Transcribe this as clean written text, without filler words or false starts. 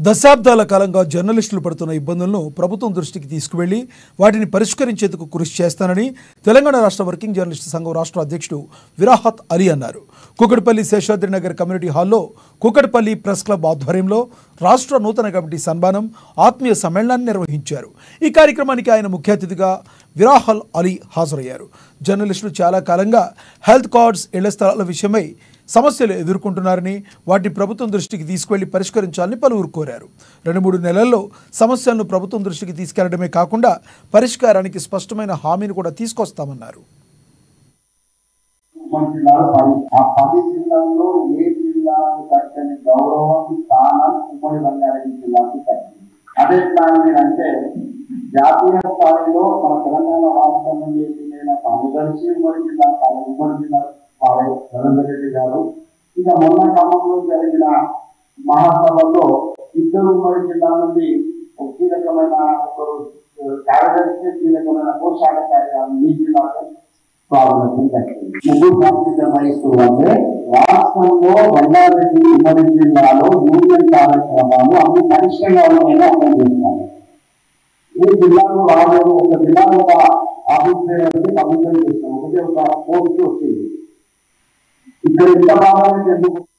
దశాబ్దాల కాలంగా జర్నలిస్టులు పడుతున్న ఇబ్బందులను ప్రభుత్వం దృష్టికి తీసుకువెళ్లి వాటిని పరిష్కరించేందుకు కృషి చేస్తానని తెలంగాణ రాష్ట్ర వర్కింగ్ జర్నలిస్టు సంఘం రాష్ట్ర అధ్యక్షుడు విరాహత్ అలీ అన్నారు. కూకట్పల్లి శేషాద్రినగర్ కమ్యూనిటీ హాల్లో కూకట్పల్లి ప్రెస్ క్లబ్ ఆధ్వర్యంలో రాష్ట్ర నూతన కమిటీ సన్మానం ఆత్మీయ సమ్మేళనాన్ని నిర్వహించారు. ఈ కార్యక్రమానికి ఆయన ముఖ్య అతిథిగా విరాహల్ అలీ హాజరయ్యారు. జర్నలిస్టులు చాలా కాలంగా హెల్త్ కార్డ్స్, ఇళ్ల స్థలాల విషయమై సమస్యలు ఎదుర్కొంటున్నారని, వాటిని ప్రభుత్వం దృష్టికి తీసుకువెళ్లి పరిష్కరించాలని పలువురు కోరారు. 2-3 నెలల్లో సమస్యలను ప్రభుత్వం దృష్టికి తీసుకెళ్లడమే కాకుండా పరిష్కారానికి స్పష్టమైన హామీని కూడా తీసుకొస్తామన్నారు. జాతీయ స్థాయిలో మన తెలంగాణ రాష్ట్రం నుంచి కార్యదర్శి ఉమ్మడి జిల్లా రవీంద్ర రెడ్డి గారు, ఇక మొన్న క్రమంలో జరిగిన మహాసభలో ఇద్దరు ఉమ్మడి జిల్లా నుండి కీలకమైన ఒకరు కార్యదర్శి, కీలకమైన కోశాధికారి మీ జిల్లాకు ప్రారంభం జరిగింది. ముగ్గురు ప్రాతినిధ్యం వహిస్తూ అంటే రాష్ట్రంలో రంగారెడ్డి ఉమ్మడి జిల్లాలో యూనియన్ కార్యక్రమాలు అన్ని పటిష్టంగా ఉన్నాయని అర్థం చేస్తున్నారు. ఏ జిల్లాలో రాలేదు, ఒక జిల్లాలో ఒక అభిప్రాయాన్ని అభివృద్ధి చేస్తాం, ఒకటే ఒక పోస్ట్ వచ్చింది. ఇక్కడ ఎంత బాగా